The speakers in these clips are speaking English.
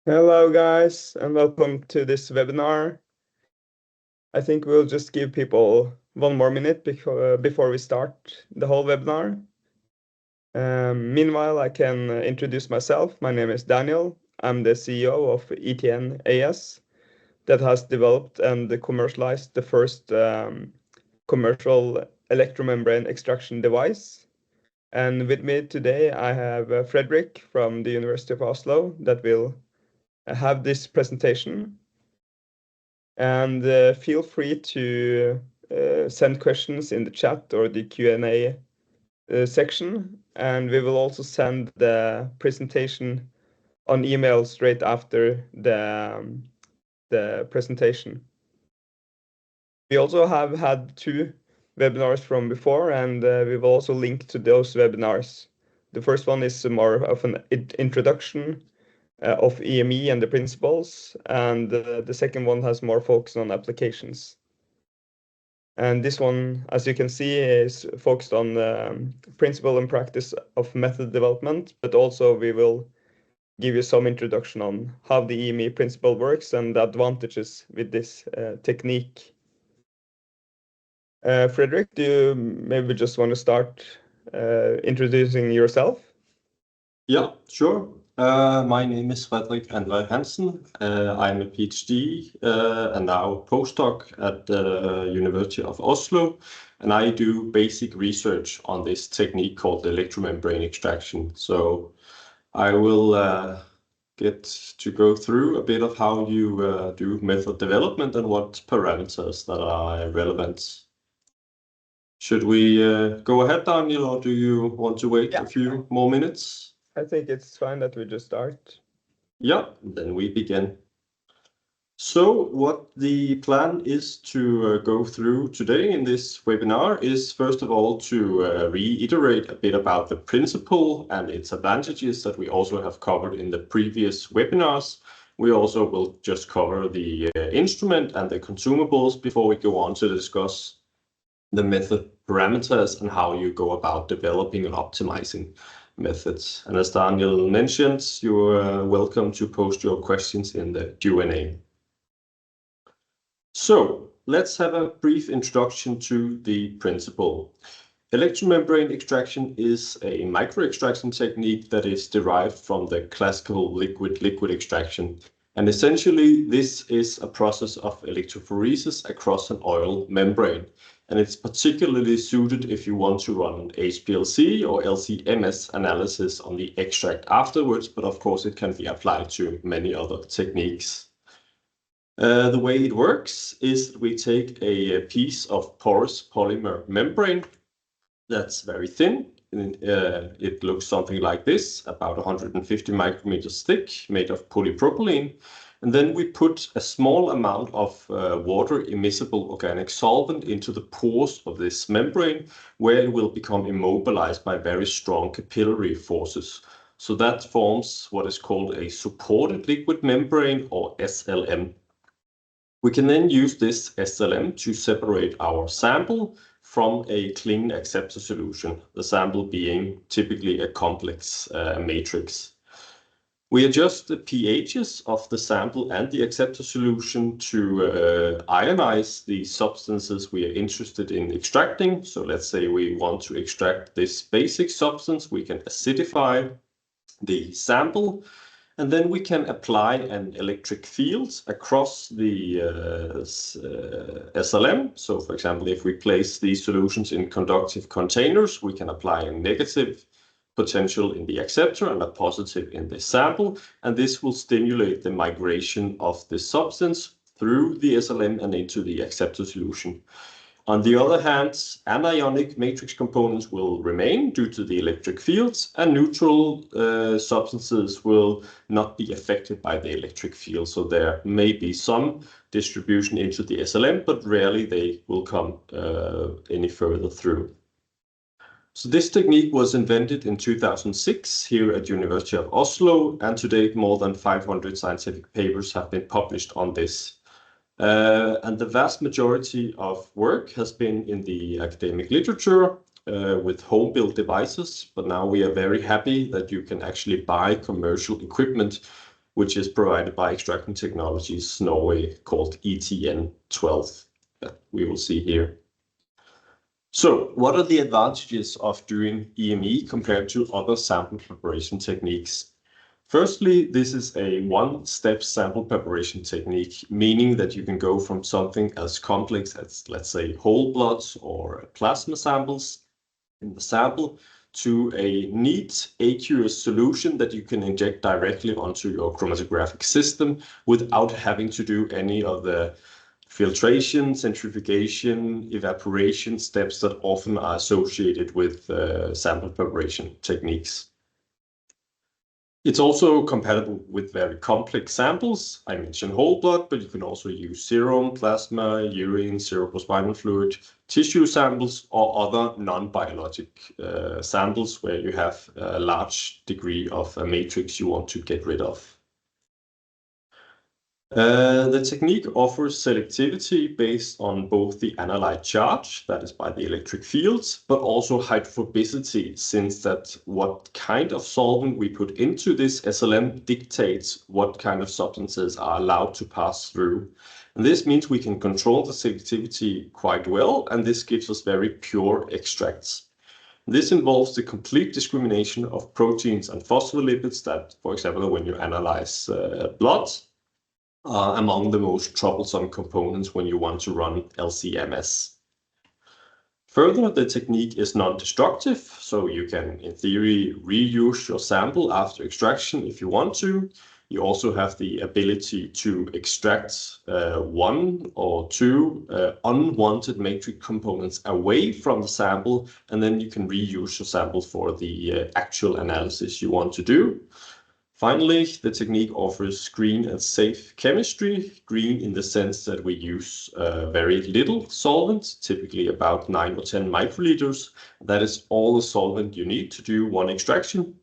Hello guys, and welcome to this webinar. I think we'll just give people 1 more minute before we start the whole webinar. Meanwhile, I can introduce myself. My name is Daniel. I'm the CEO of ETN AS that has developed and commercialized the first commercial electromembrane extraction device. And with me today, I have Frederik from the University of Oslo that will have this presentation. And feel free to send questions in the chat or the Q&A section. And we will also send the presentation on email straight after the presentation. We also have had 2 webinars from before, and we will also link to those webinars. The first one is more of an introduction of EME and the principles, and the second one has more focus on applications. And this one, as you can see, is focused on the principle and practice of method development, but also we will give you some introduction on how the EME principle works and the advantages with this technique. Frederik, do you maybe just want to start introducing yourself? Yeah, sure. My name is Frederik André Hansen. I'm a PhD and now postdoc at the University of Oslo, and I do basic research on this technique called electromembrane extraction. So I will get to go through a bit of how you do method development and what parameters that are relevant. Should we go ahead, Daniel, or do you want to wait a few more minutes? I think it's fine that we just start. Yeah, then we begin. So what the plan is to go through today in this webinar is, first of all, to reiterate a bit about the principle and its advantages that we also have covered in the previous webinars. We also will just cover the instrument and the consumables before we go on to discuss the method parameters and how you go about developing and optimizing methods. And as Daniel mentioned, you're welcome to post your questions in the Q&A. So let's have a brief introduction to the principle. Electromembrane extraction is a micro-extraction technique that is derived from the classical liquid-liquid extraction. And essentially, this is a process of electrophoresis across an oil membrane. And it's particularly suited if you want to run an HPLC or LC-MS analysis on the extract afterwards, but of course it can be applied to many other techniques. The way it works is that we take a piece of porous polymer membrane that's very thin. It looks something like this, about 150 micrometers thick, made of polypropylene. And then we put a small amount of water immiscible organic solvent into the pores of this membrane, where it will become immobilized by very strong capillary forces. So that forms what is called a supported liquid membrane, or SLM. We can then use this SLM to separate our sample from a clean acceptor solution, the sample being typically a complex matrix. We adjust the pHs of the sample and the acceptor solution to ionize the substances we are interested in extracting. So let's say we want to extract this basic substance, we can acidify the sample, and then we can apply an electric field across the SLM. So for example, if we place these solutions in conductive containers, we can apply a negative potential in the acceptor and a positive in the sample, and this will stimulate the migration of the substance through the SLM and into the acceptor solution. On the other hand, anionic matrix components will remain due to the electric fields, and neutral substances will not be affected by the electric field. So there may be some distribution into the SLM, but rarely they will come any further through. So this technique was invented in 2006 here at University of Oslo, and to date more than 500 scientific papers have been published on this. And the vast majority of work has been in the academic literature with home-built devices, but now we are very happy that you can actually buy commercial equipment which is provided by Extraction Technologies Norway, called ETN12, that we will see here. So what are the advantages of doing EME compared to other sample preparation techniques? Firstly, this is a one-step sample preparation technique, meaning that you can go from something as complex as, let's say, whole bloods or plasma samples in the sample to a neat, aqueous solution that you can inject directly onto your chromatographic system without having to do any of the filtration, centrifugation, evaporation steps that often are associated with sample preparation techniques. It's also compatible with very complex samples. I mentioned whole blood, but you can also use serum, plasma, urine, cerebrospinal fluid, tissue samples, or other non-biologic samples where you have a large degree of a matrix you want to get rid of. The technique offers selectivity based on both the analyte charge, that is by the electric fields, but also hydrophobicity, since that what kind of solvent we put into this SLM dictates what kind of substances are allowed to pass through. And this means we can control the selectivity quite well, and this gives us very pure extracts. This involves the complete discrimination of proteins and phospholipids that, for example, when you analyze blood, among the most troublesome components when you want to run LC-MS. Further, the technique is non-destructive, so you can, in theory, reuse your sample after extraction if you want to. You also have the ability to extract one or two unwanted matrix components away from the sample, and then you can reuse your sample for the actual analysis you want to do. Finally, the technique offers green and safe chemistry. Green in the sense that we use very little solvent, typically about 9 or 10 microliters. That is all the solvent you need to do one extraction.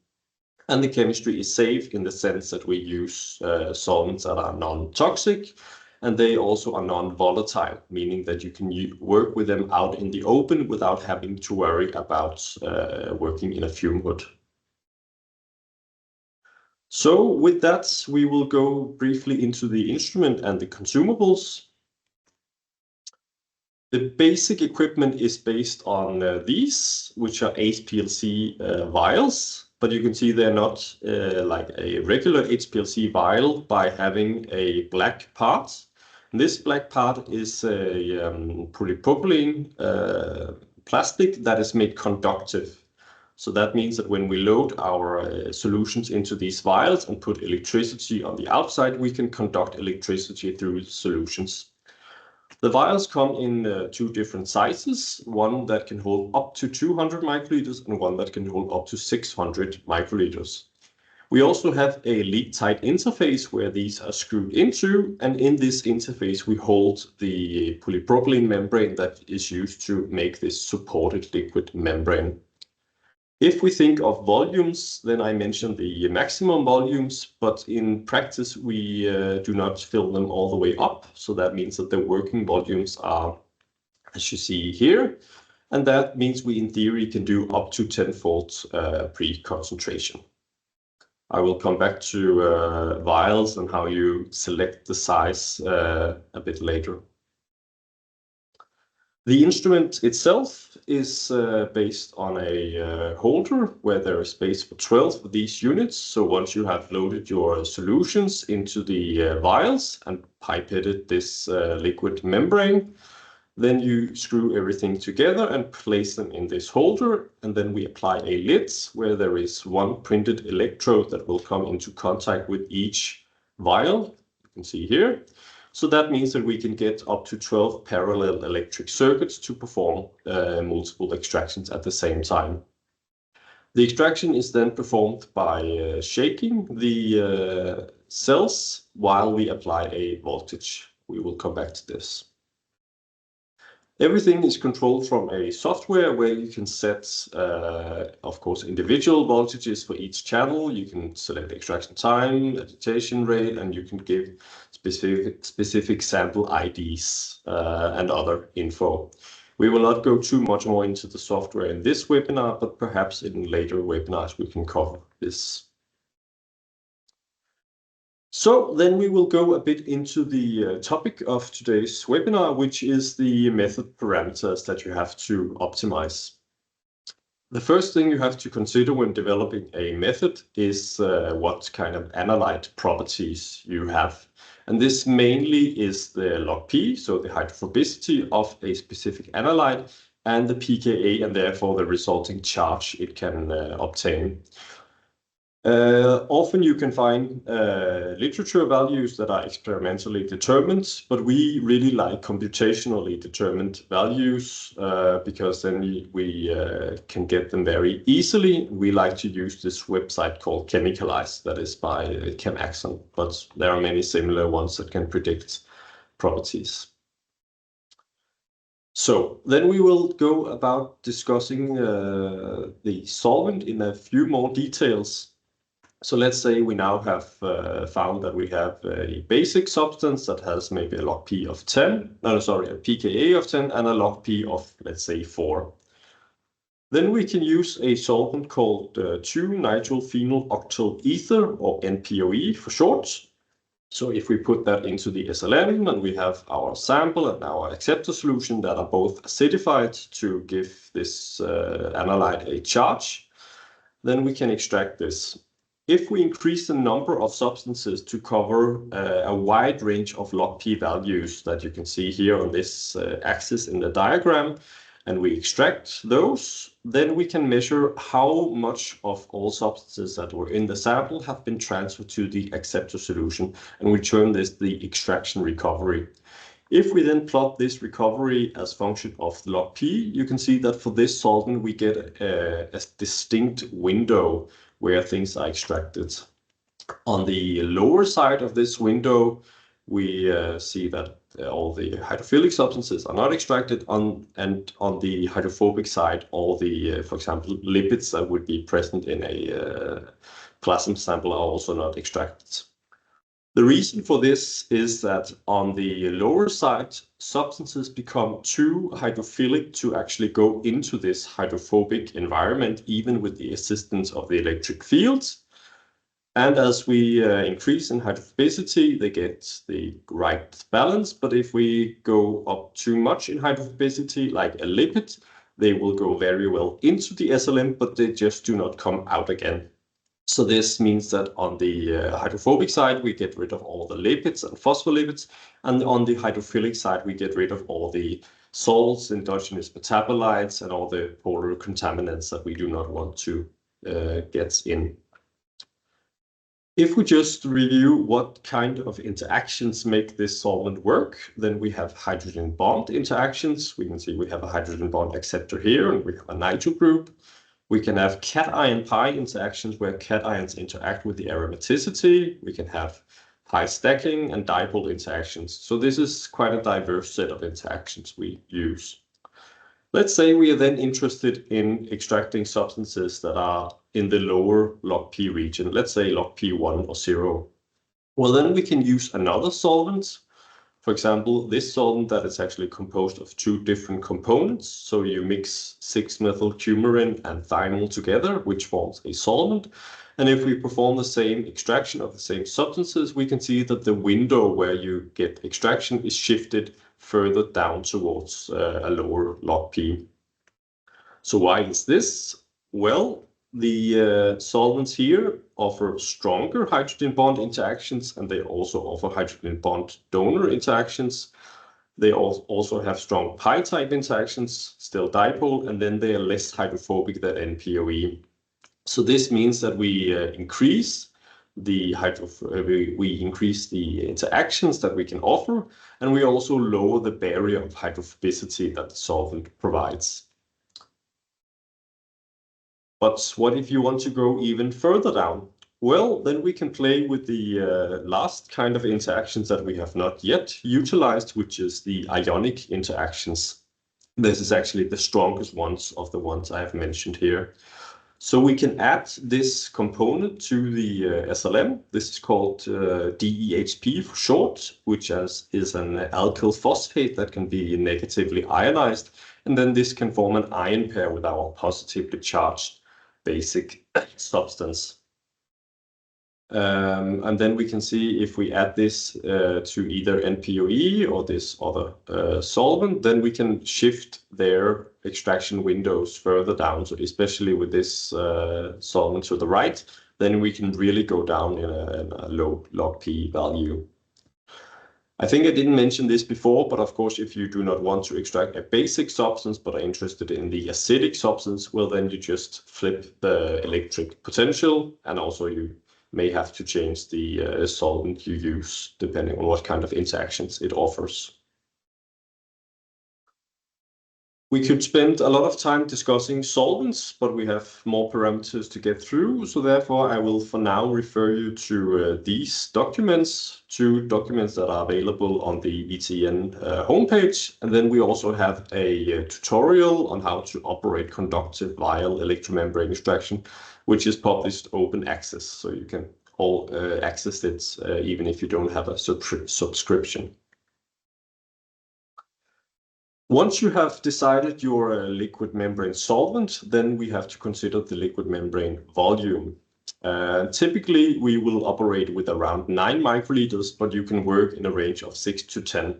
And the chemistry is safe in the sense that we use solvents that are non-toxic, and they also are non-volatile, meaning that you can work with them out in the open without having to worry about working in a fume hood. So with that, we will go briefly into the instrument and the consumables. The basic equipment is based on these, which are HPLC vials, but you can see they're not like a regular HPLC vial by having a black part. And this black part is a polypropylene plastic that is made conductive. So that means that when we load our solutions into these vials and put electricity on the outside, we can conduct electricity through the solutions. The vials come in two different sizes, one that can hold up to 200 microliters and one that can hold up to 600 microliters. We also have a lead-tight interface where these are screwed into, and in this interface we hold the polypropylene membrane that is used to make this supported liquid membrane. If we think of volumes, then I mentioned the maximum volumes, but in practice we do not fill them all the way up. So that means that the working volumes are, as you see here, and that means we in theory can do up to 10-fold pre-concentration. I will come back to vials and how you select the size a bit later. The instrument itself is based on a holder where there is space for 12 of these units. So once you have loaded your solutions into the vials and pipetted this liquid membrane, then you screw everything together and place them in this holder. And then we apply a lid where there is one printed electrode that will come into contact with each vial. You can see here. So that means that we can get up to 12 parallel electric circuits to perform multiple extractions at the same time. The extraction is then performed by shaking the cells while we apply a voltage. We will come back to this. Everything is controlled from a software where you can set, of course, individual voltages for each channel. You can select extraction time, agitation rate, and you can give specific sample IDs and other info. We will not go too much more into the software in this webinar, but perhaps in later webinars we can cover this. So then we will go a bit into the topic of today's webinar, which is the method parameters that you have to optimize. The first thing you have to consider when developing a method is what kind of analyte properties you have. And this mainly is the log P, so the hydrophobicity of a specific analyte, and the pKa, and therefore the resulting charge it can obtain. Often you can find literature values that are experimentally determined, but we really like computationally determined values because then we can get them very easily. We like to use this website called Chemicalize that is by ChemAxon, but there are many similar ones that can predict properties. So then we will go about discussing the solvent in a few more details. So let's say we now have found that we have a basic substance that has maybe a log P of 10, no, sorry, a pKa of 10 and a log P of, let's say, 4. Then we can use a solvent called 2-nitrophenyl octyl ether, or NPOE for short. So if we put that into the SLM and we have our sample and our acceptor solution that are both acidified to give this analyte a charge, then we can extract this. If we increase the number of substances to cover a wide range of log P values that you can see here on this axis in the diagram, and we extract those, then we can measure how much of all substances that were in the sample have been transferred to the acceptor solution, and we term this the extraction recovery. If we then plot this recovery as function of the log P, you can see that for this solvent we get a distinct window where things are extracted. On the lower side of this window, we see that all the hydrophilic substances are not extracted, and on the hydrophobic side, all the, for example, lipids that would be present in a plasma sample are also not extracted. The reason for this is that on the lower side, substances become too hydrophilic to actually go into this hydrophobic environment, even with the assistance of the electric fields. And as we increase in hydrophobicity, they get the right balance. But if we go up too much in hydrophobicity, like a lipid, they will go very well into the SLM, but they just do not come out again. So this means that on the hydrophobic side, we get rid of all the lipids and phospholipids. And on the hydrophilic side, we get rid of all the salts, endogenous metabolites, and all the polar contaminants that we do not want to get in. If we just review what kind of interactions make this solvent work, then we have hydrogen bond interactions. We can see we have a hydrogen bond acceptor here, and we have a nitro group. We can have cation-pi interactions where cations interact with the aromaticity. We can have pi stacking and dipole interactions. So this is quite a diverse set of interactions we use. Let's say we are then interested in extracting substances that are in the lower log P region, let's say log P1 or 0. Well, then we can use another solvent. For example, this solvent that is actually composed of 2 different components. So you mix 6-methylcoumarin and thymol together, which forms a solvent. And if we perform the same extraction of the same substances, we can see that the window where you get extraction is shifted further down towards a lower log P. So why is this? Well, the solvents here offer stronger hydrogen bond interactions, and they also offer hydrogen bond donor interactions. They also have strong pi-type interactions, still dipole, and then they are less hydrophobic than NPOE. So this means that we increase the interactions that we can offer, and we also lower the barrier of hydrophobicity that the solvent provides. But what if you want to go even further down? Well, then we can play with the last kind of interactions that we have not yet utilized, which is the ionic interactions. This is actually the strongest ones of the ones I have mentioned here. So we can add this component to the SLM. This is called DEHP for short, which is an alkyl phosphate that can be negatively ionized. And then this can form an ion pair with our positively charged basic substance. And then we can see if we add this to either NPOE or this other solvent, then we can shift their extraction windows further down. So especially with this solvent to the right, then we can really go down in a low log P value. I think I didn't mention this before, but of course, if you do not want to extract a basic substance but are interested in the acidic substance, well, then you just flip the electric potential, and also you may have to change the solvent you use depending on what kind of interactions it offers. We could spend a lot of time discussing solvents, but we have more parameters to get through. So therefore, I will for now refer you to these documents, 2 documents that are available on the ETN homepage. And then we also have a tutorial on how to operate conductive vial electromembrane extraction, which is published open access. So you can all access it even if you don't have a subscription. Once you have decided your liquid membrane solvent, then we have to consider the liquid membrane volume. Typically, we will operate with around 9 microliters, but you can work in a range of 6 to 10.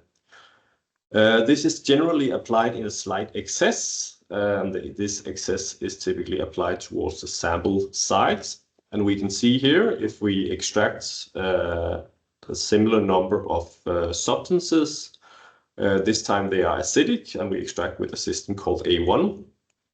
This is generally applied in a slight excess, and this excess is typically applied towards the sample size. And we can see here, if we extract a similar number of substances, this time they are acidic, and we extract with a system called A1.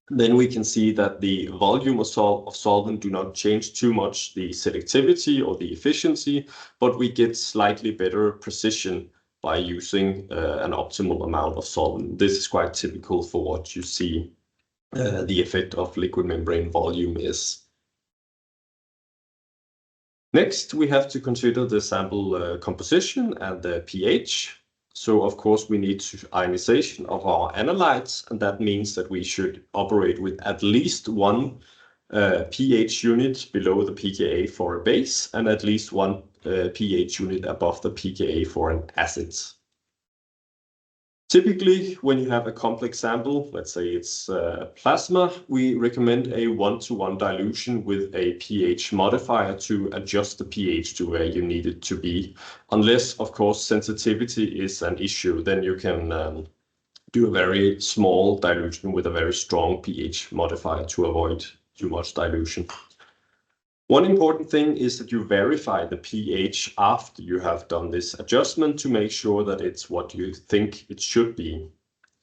Then we can see that the volume of solvent do not change too much the selectivity or the efficiency, but we get slightly better precision by using an optimal amount of solvent. This is quite typical for what you see the effect of liquid membrane volume is. Next, we have to consider the sample composition and the pH. So of course we need ionization of our analytes, and that means that we should operate with at least 1 pH unit below the pKa for a base and at least 1 pH unit above the pKa for an acid. Typically, when you have a complex sample, let's say it's plasma, we recommend a 1-to-1 dilution with a pH modifier to adjust the pH to where you need it to be. Unless, of course, sensitivity is an issue, then you can do a very small dilution with a very strong pH modifier to avoid too much dilution. One important thing is that you verify the pH after you have done this adjustment to make sure that it's what you think it should be,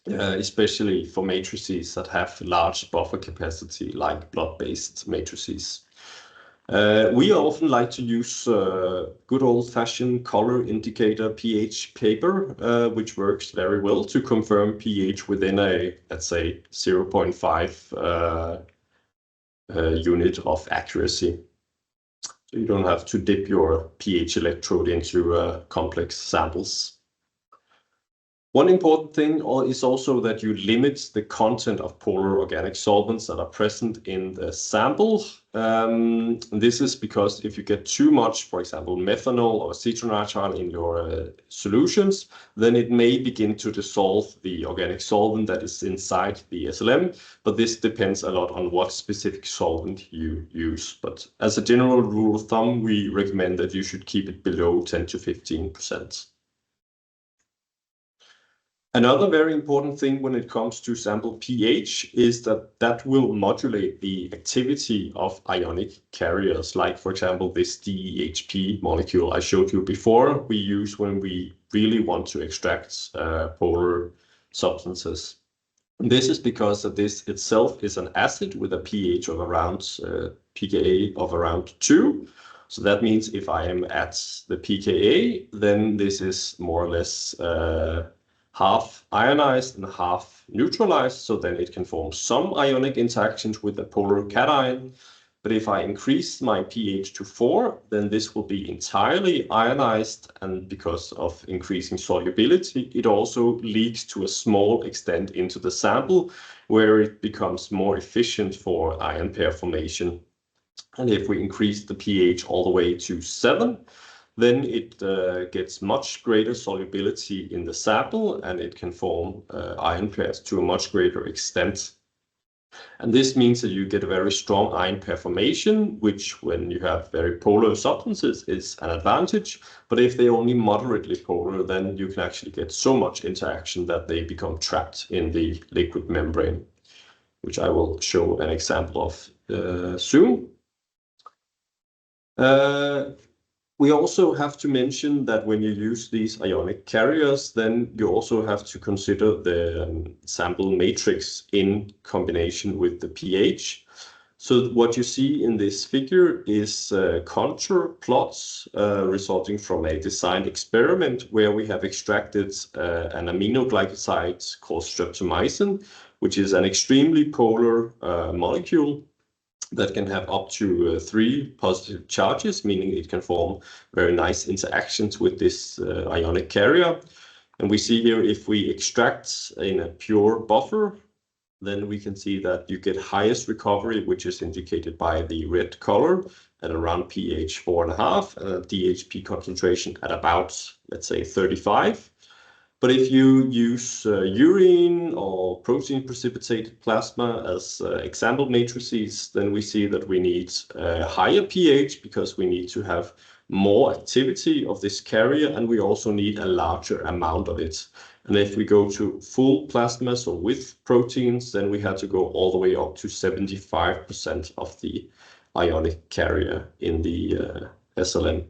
especially for matrices that have large buffer capacity like blood-based matrices. We often like to use good old-fashioned color indicator pH paper, which works very well to confirm pH within a, let's say, 0.5 unit of accuracy. So you don't have to dip your pH electrode into complex samples. One important thing is also that you limit the content of polar organic solvents that are present in the sample. This is because if you get too much, for example, methanol or citronitrile in your solutions, then it may begin to dissolve the organic solvent that is inside the SLM. But this depends a lot on what specific solvent you use. But as a general rule of thumb, we recommend that you should keep it below 10 to 15%. Another very important thing when it comes to sample pH is that will modulate the activity of ionic carriers, like, for example, this DEHP molecule I showed you before we use when we really want to extract polar substances. And this is because that this itself is an acid with a pH of around pKa of around 2. So that means if I am at the pKa, then this is more or less half ionized and half neutralized, so then it can form some ionic interactions with the polar cation. But if I increase my pH to 4, then this will be entirely ionized, and because of increasing solubility, it also leaks to a small extent into the sample, where it becomes more efficient for ion pair formation. And if we increase the pH all the way to 7, then it gets much greater solubility in the sample, and it can form ion pairs to a much greater extent. And this means that you get a very strong ion pair formation, which when you have very polar substances is an advantage. But if they're only moderately polar, then you can actually get so much interaction that they become trapped in the liquid membrane, which I will show an example of soon. We also have to mention that when you use these ionic carriers, then you also have to consider the sample matrix in combination with the pH. So what you see in this figure is contour plots resulting from a design experiment where we have extracted an aminoglycoside called streptomycin, which is an extremely polar molecule that can have up to 3 positive charges, meaning it can form very nice interactions with this ionic carrier. And we see here, if we extract in a pure buffer, then we can see that you get highest recovery, which is indicated by the red color at around pH 4.5 and a DHP concentration at about, let's say, 35. But if you use urine or protein precipitated plasma as example matrices, then we see that we need a higher pH because we need to have more activity of this carrier, and we also need a larger amount of it. And if we go to full plasmas or with proteins, then we have to go all the way up to 75% of the ionic carrier in the SLM.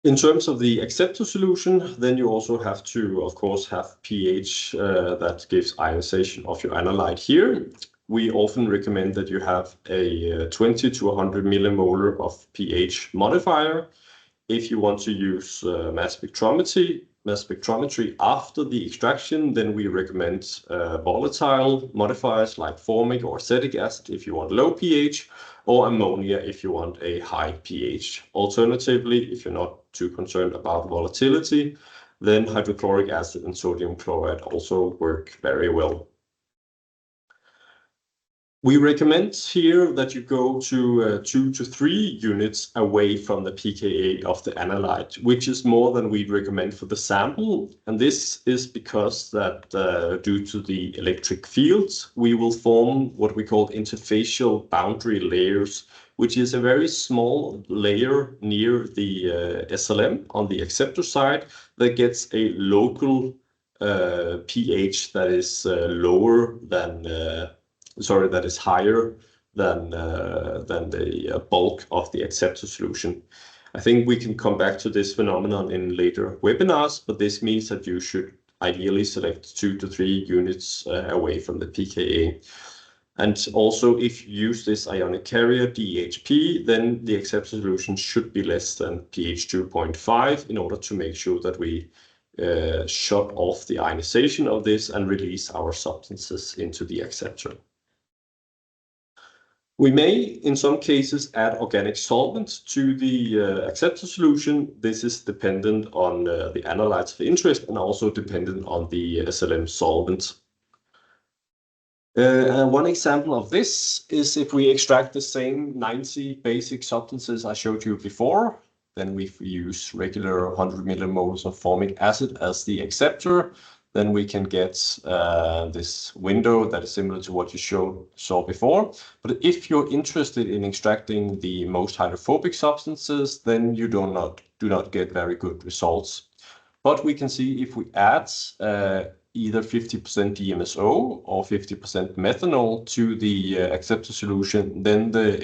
In terms of the acceptor solution, then you also have to, of course, have pH that gives ionization of your analyte here. We often recommend that you have a 20 to 100 millimolar of pH modifier. If you want to use mass spectrometry after the extraction, then we recommend volatile modifiers like formic or acetic acid if you want low pH, or ammonia if you want a high pH. Alternatively, if you're not too concerned about volatility, then hydrochloric acid and sodium chloride also work very well. We recommend here that you go to 2 to 3 units away from the pKa of the analyte, which is more than we recommend for the sample. And this is because that due to the electric fields, we will form what we call interfacial boundary layers, which is a very small layer near the SLM on the acceptor side that gets a local pH that is lower than that is higher than the bulk of the acceptor solution. I think we can come back to this phenomenon in later webinars, but this means that you should ideally select 2 to 3 units away from the pKa. And also, if you use this ionic carrier DHP, then the acceptor solution should be less than pH 2.5 in order to make sure that we shut off the ionization of this and release our substances into the acceptor. We may, in some cases, add organic solvent to the acceptor solution. This is dependent on the analytes of interest and also dependent on the SLM solvent. One example of this is if we extract the same 90 basic substances I showed you before, then we use regular 100 millimoles of formic acid as the acceptor, then we can get this window that is similar to what you saw before. But if you're interested in extracting the most hydrophobic substances, then you do not get very good results. But we can see if we add either 50% DMSO or 50% methanol to the acceptor solution, then the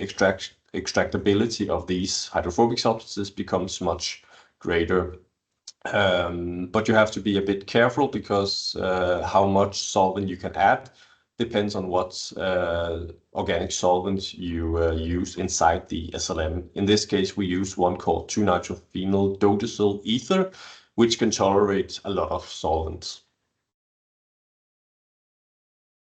extractability of these hydrophobic substances becomes much greater. But you have to be a bit careful because how much solvent you can add depends on what organic solvent you use inside the SLM. In this case, we use one called 2-nitrophenyl dodecyl ether, which can tolerate a lot of solvents.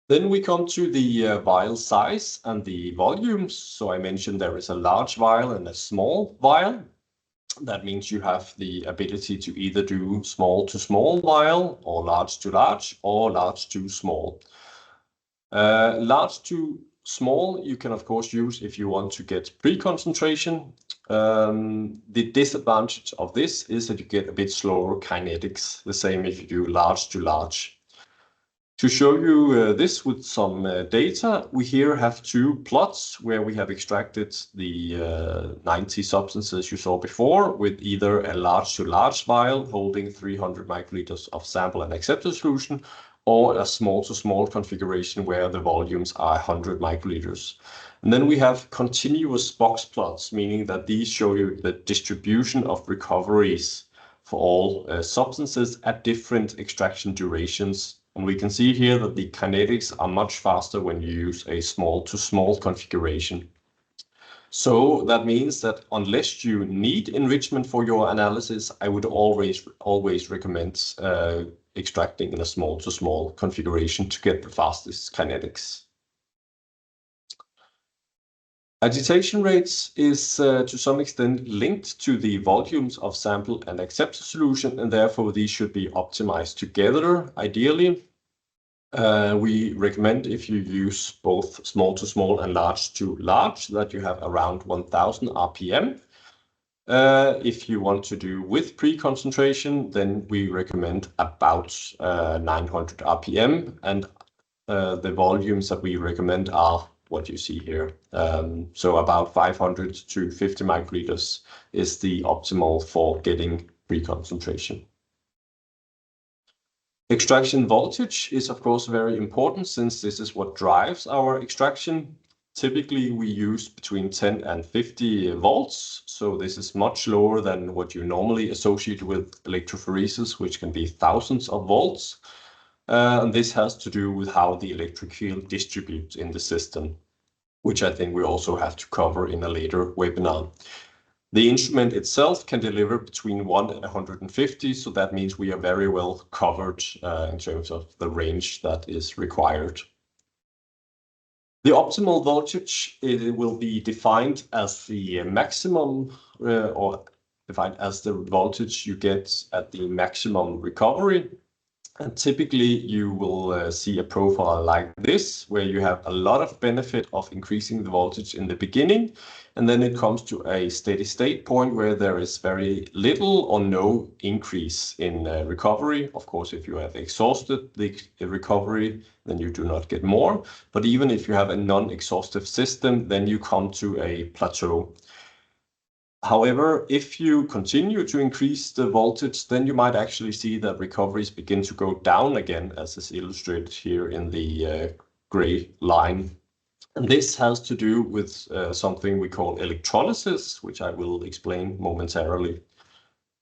Then we come to the vial size and the volumes. So I mentioned there is a large vial and a small vial. That means you have the ability to either do small to small vial or large to large or large to small. Large to small you can of course use if you want to get pre-concentration. The disadvantage of this is that you get a bit slower kinetics, the same if you do large to large. To show you this with some data, we here have two plots where we have extracted the 90 substances you saw before with either a large to large vial holding 300 microliters of sample and acceptor solution, or a small to small configuration where the volumes are 100 microliters. And then we have continuous box plots, meaning that these show you the distribution of recoveries for all substances at different extraction durations. And we can see here that the kinetics are much faster when you use a small to small configuration. So that means that unless you need enrichment for your analysis, I would always recommend extracting in a small to small configuration to get the fastest kinetics. Agitation rates is to some extent linked to the volumes of sample and acceptor solution, and therefore these should be optimized together, ideally. We recommend, if you use both small to small and large to large, that you have around 1000 RPM. If you want to do with pre-concentration, then we recommend about 900 RPM, and the volumes that we recommend are what you see here. So about 500 to 50 microliters is the optimal for getting pre-concentration. Extraction voltage is of course very important, since this is what drives our extraction. Typically we use between 10 and 50 volts, so this is much lower than what you normally associate with electrophoresis, which can be thousands of volts. And this has to do with how the electric field distributes in the system, which I think we also have to cover in a later webinar. The instrument itself can deliver between 1 and 150, so that means we are very well covered in terms of the range that is required. The optimal voltage, it will be defined as the maximum or defined as the voltage you get at the maximum recovery. And typically you will see a profile like this, where you have a lot of benefit of increasing the voltage in the beginning, and then it comes to a steady state point where there is very little or no increase in recovery. Of course, if you have exhausted the recovery, then you do not get more. But even if you have a non-exhaustive system, then you come to a plateau. However, if you continue to increase the voltage, then you might actually see that recoveries begin to go down again, as is illustrated here in the gray line. And this has to do with something we call electrolysis, which I will explain momentarily.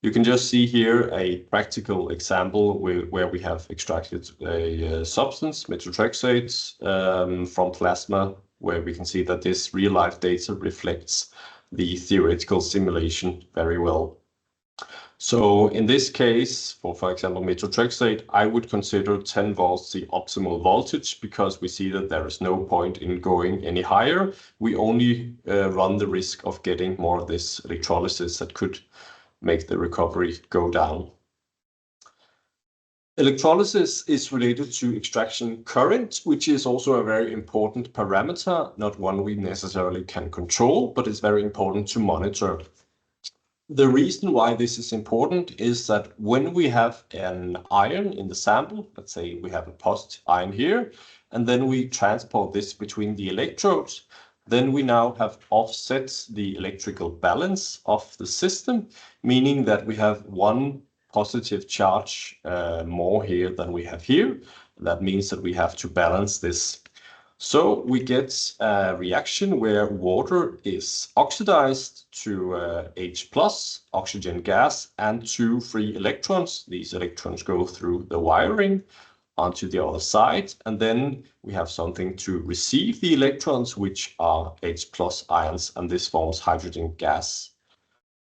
You can just see here a practical example where we have extracted a substance, methotrexate, from plasma, where we can see that this real-life data reflects the theoretical simulation very well. So in this case, for example, methotrexate, I would consider 10 volts the optimal voltage, because we see that there is no point in going any higher. We only run the risk of getting more of this electrolysis that could make the recovery go down. Electrolysis is related to extraction current, which is also a very important parameter, not one we necessarily can control, but it's very important to monitor. The reason why this is important is that when we have an ion in the sample, let's say we have a positive ion here, and then we transport this between the electrodes, then we now have offset the electrical balance of the system, meaning that we have one positive charge more here than we have here. That means that we have to balance this. So we get a reaction where water is oxidized to H+, oxygen gas, and 2 free electrons. These electrons go through the wiring onto the other side, and then we have something to receive the electrons, which are H+ ions, and this forms hydrogen gas.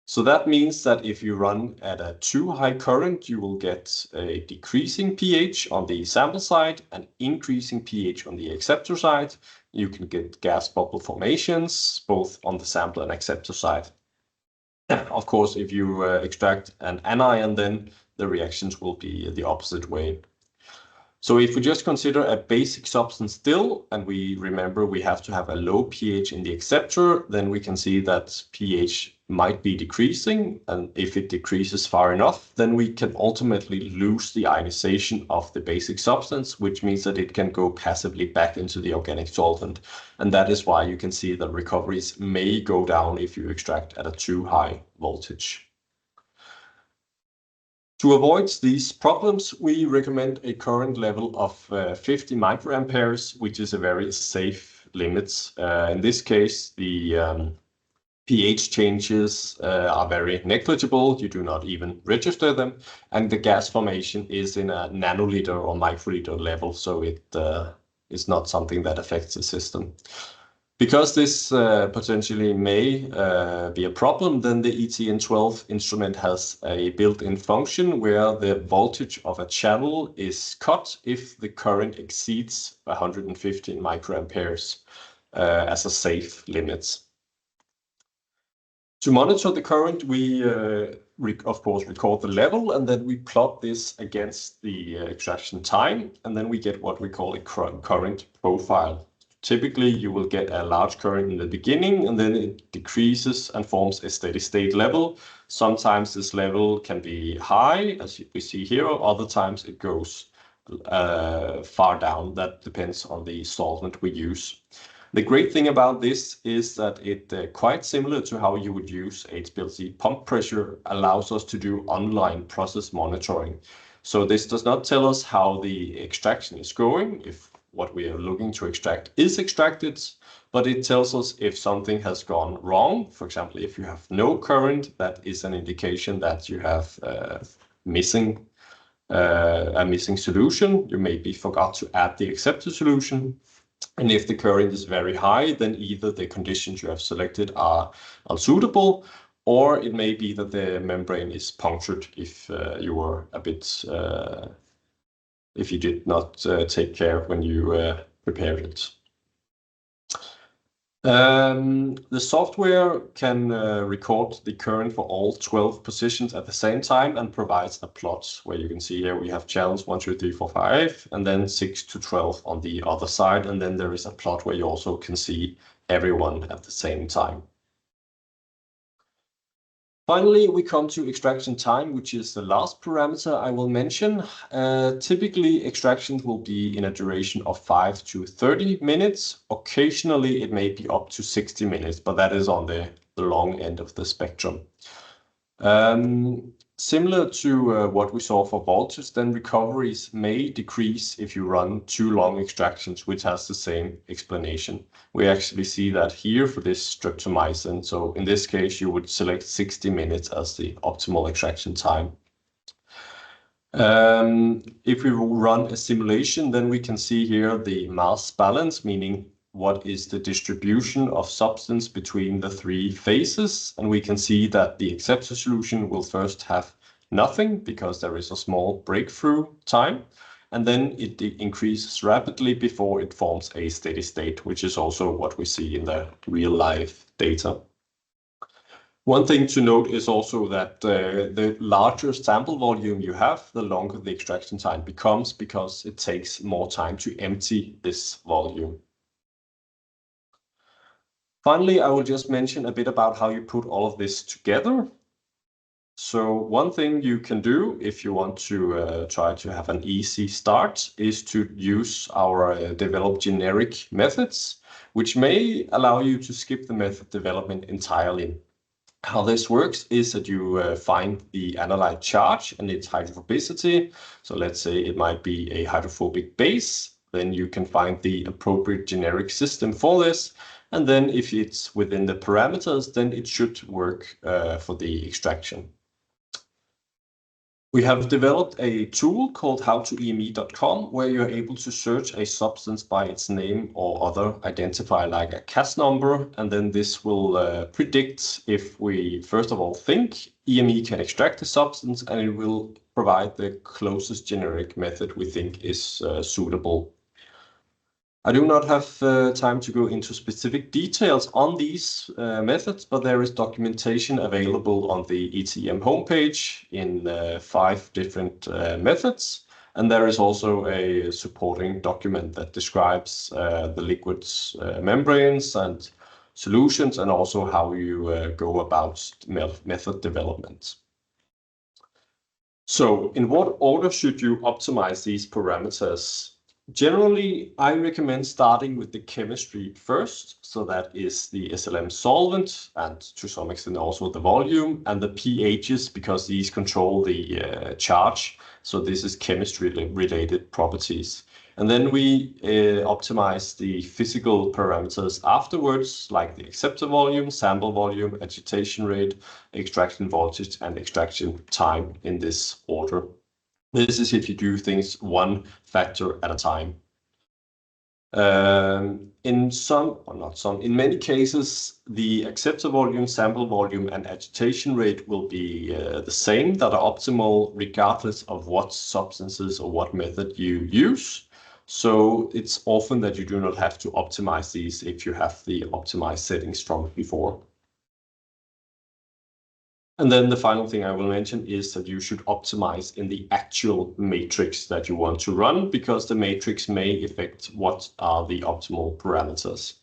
So that means that if you run at a too high current, you will get a decreasing pH on the sample side and increasing pH on the acceptor side. You can get gas bubble formations both on the sample and acceptor side. Of course, if you extract an anion, then the reactions will be the opposite way. So if we just consider a basic substance still, and we remember we have to have a low pH in the acceptor, then we can see that pH might be decreasing. And if it decreases far enough, then we can ultimately lose the ionization of the basic substance, which means that it can go passively back into the organic solvent. And that is why you can see that recoveries may go down if you extract at a too high voltage. To avoid these problems, we recommend a current level of 50 microamperes, which is a very safe limit. In this case, the pH changes are very negligible. You do not even register them. And the gas formation is in a nanoliter or microliter level, so it is not something that affects the system. Because this potentially may be a problem, then the ETN12 instrument has a built-in function where the voltage of a channel is cut if the current exceeds 115 microamperes as a safe limit. To monitor the current, we of course record the level, and then we plot this against the extraction time, and then we get what we call a current profile. Typically, you will get a large current in the beginning, and then it decreases and forms a steady state level. Sometimes this level can be high, as we see here. Other times it goes far down. That depends on the solvent we use. The great thing about this is that it, quite similar to how you would use HPLC pump pressure, allows us to do online process monitoring. So this does not tell us how the extraction is going, if what we are looking to extract is extracted, but it tells us if something has gone wrong. For example, if you have no current, that is an indication that you have a missing solution. You maybe forgot to add the acceptor solution. And if the current is very high, then either the conditions you have selected are unsuitable, or it may be that the membrane is punctured if you were a bit if you did not take care when you prepared it. The software can record the current for all 12 positions at the same time and provides a plot where you can see here we have channels 1, 2, 3, 4, 5, and then 6 to 12 on the other side. And then there is a plot where you also can see everyone at the same time. Finally, we come to extraction time, which is the last parameter I will mention. Typically, extractions will be in a duration of 5 to 30 minutes. Occasionally, it may be up to 60 minutes, but that is on the long end of the spectrum. Similar to what we saw for voltage, then recoveries may decrease if you run too long extractions, which has the same explanation. We actually see that here for this streptomycin. So in this case, you would select 60 minutes as the optimal extraction time. If we run a simulation, then we can see here the mass balance, meaning what is the distribution of substance between the three phases. And we can see that the acceptor solution will first have nothing because there is a small breakthrough time. And then it increases rapidly before it forms a steady state, which is also what we see in the real life data. One thing to note is also that the larger sample volume you have, the longer the extraction time becomes, because it takes more time to empty this volume. Finally, I will just mention a bit about how you put all of this together. So one thing you can do if you want to try to have an easy start is to use our developed generic methods, which may allow you to skip the method development entirely. How this works is that you find the analyte charge and its hydrophobicity. So let's say it might be a hydrophobic base. Then you can find the appropriate generic system for this. And then if it's within the parameters, then it should work for the extraction. We have developed a tool called howtoeme.com where you're able to search a substance by its name or other identifier like a CAS number. And then this will predict if we, first of all, think EME can extract the substance, and it will provide the closest generic method we think is suitable. I do not have time to go into specific details on these methods, but there is documentation available on the ETM homepage in 5 different methods. And there is also a supporting document that describes the liquid's membranes and solutions, and also how you go about method development. So in what order should you optimize these parameters? Generally, I recommend starting with the chemistry first. So that is the SLM solvent, and to some extent also the volume, and the pHs, because these control the charge. So this is chemistry-related properties. And then we optimize the physical parameters afterwards, like the acceptor volume, sample volume, agitation rate, extraction voltage, and extraction time in this order. This is if you do things one factor at a time. In many cases, the acceptor volume, sample volume, and agitation rate will be the same, that are optimal regardless of what substances or what method you use. So it's often that you do not have to optimize these if you have the optimized settings from before. And then the final thing I will mention is that you should optimize in the actual matrix that you want to run, because the matrix may affect what are the optimal parameters.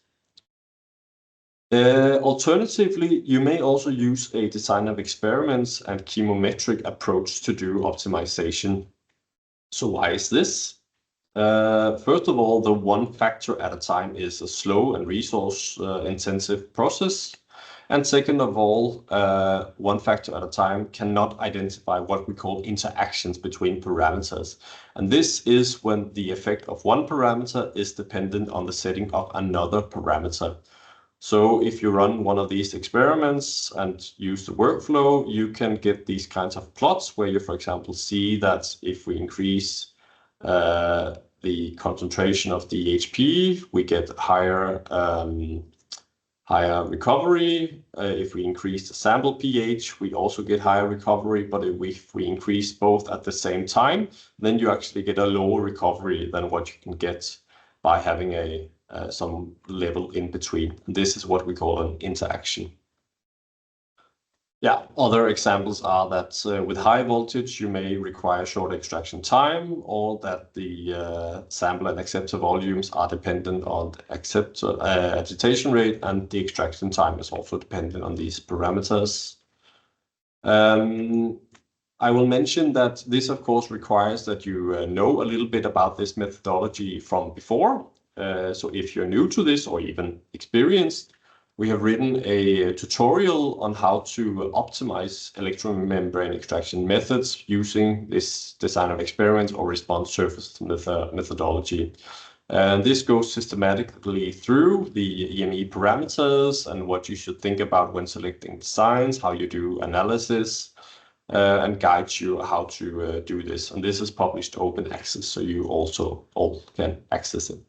Alternatively, you may also use a design of experiments and chemometric approach to do optimization. So why is this? First of all, the one factor at a time is a slow and resource intensive process. And second of all, one factor at a time cannot identify what we call interactions between parameters. And this is when the effect of one parameter is dependent on the setting of another parameter. So if you run one of these experiments and use the workflow, you can get these kinds of plots where you, for example, see that if we increase the concentration of DHP, we get higher recovery. If we increase the sample pH, we also get higher recovery. But if we increase both at the same time, then you actually get a lower recovery than what you can get by having some level in between. This is what we call an interaction. Yeah, other examples are that with high voltage, you may require short extraction time, or that the sample and acceptor volumes are dependent on the acceptor agitation rate, and the extraction time is also dependent on these parameters. I will mention that this, of course, requires that you know a little bit about this methodology from before. So if you're new to this or even experienced, we have written a tutorial on how to optimize electromembrane extraction methods using this design of experiments or response surface methodology. And this goes systematically through the EME parameters and what you should think about when selecting designs, how you do analysis, and guides you how to do this. And this is published open access, so you also all can access it.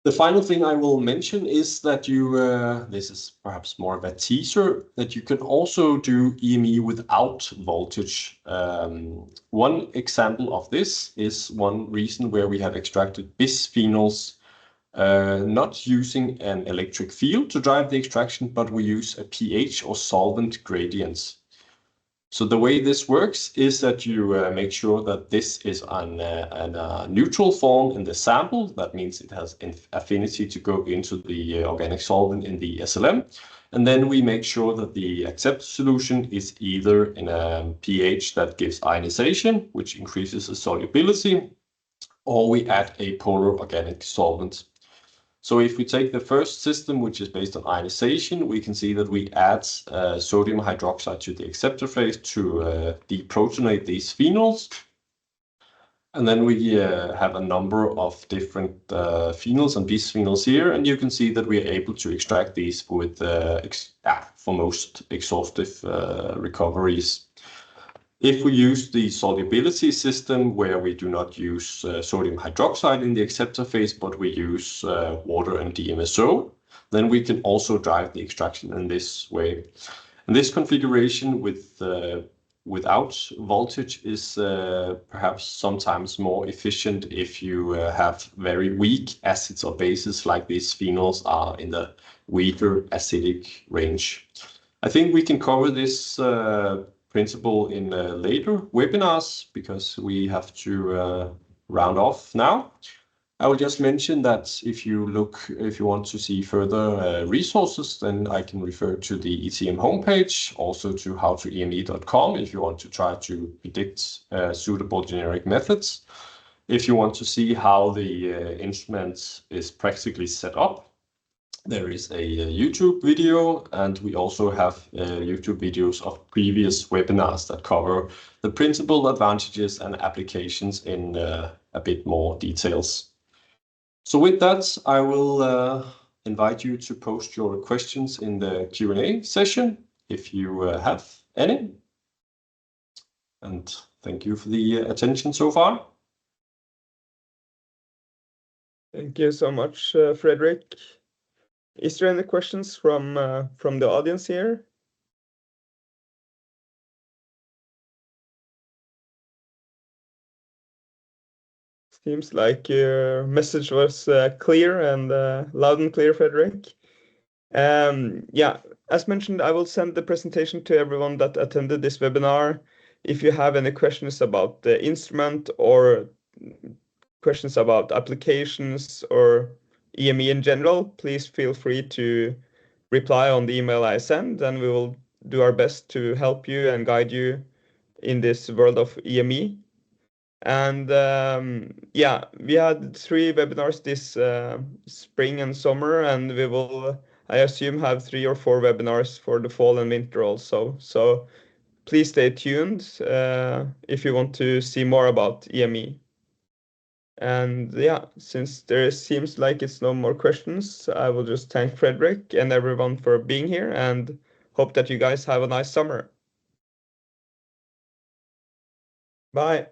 The final thing I will mention is that you, this is perhaps more of a teaser, that you can also do EME without voltage. One example of this is one reason where we have extracted bisphenols, not using an electric field to drive the extraction, but we use a pH or solvent gradients. So the way this works is that you make sure that this is on a neutral form in the sample. That means it has affinity to go into the organic solvent in the SLM. And then we make sure that the acceptor solution is either in a pH that gives ionization, which increases the solubility, or we add a polar organic solvent. So if we take the first system, which is based on ionization, we can see that we add sodium hydroxide to the acceptor phase to deprotonate these phenols. And then we have a number of different phenols and bisphenols here. And you can see that we are able to extract these with, for most, exhaustive recoveries. If we use the solubility system, where we do not use sodium hydroxide in the acceptor phase, but we use water and DMSO, then we can also drive the extraction in this way. And this configuration without voltage is perhaps sometimes more efficient if you have very weak acids or bases, like these phenols are in the weaker acidic range. I think we can cover this principle in later webinars because we have to round off now. I will just mention that if you want to see further resources, then I can refer to the ETM homepage, also to howtoeme.com if you want to try to predict suitable generic methods. If you want to see how the instrument is practically set up, there is a YouTube video, and we also have YouTube videos of previous webinars that cover the principal, advantages, and applications in a bit more details. So with that, I will invite you to post your questions in the Q&A session if you have any. And thank you for the attention so far. Thank you so much, Frederik. Is there any questions from the audience here? Seems like your message was clear and loud and clear, Frederik. Yeah, as mentioned, I will send the presentation to everyone that attended this webinar. If you have any questions about the instrument or questions about applications or EME in general, please feel free to reply on the email I send, and we will do our best to help you and guide you in this world of EME. And yeah, we had 3 webinars this spring and summer, and we will, I assume, have 3 or 4 webinars for the fall and winter also. So please stay tuned if you want to see more about EME. And yeah, since there seems like it's no more questions, I will just thank Frederik and everyone for being here and hope that you guys have a nice summer. Bye.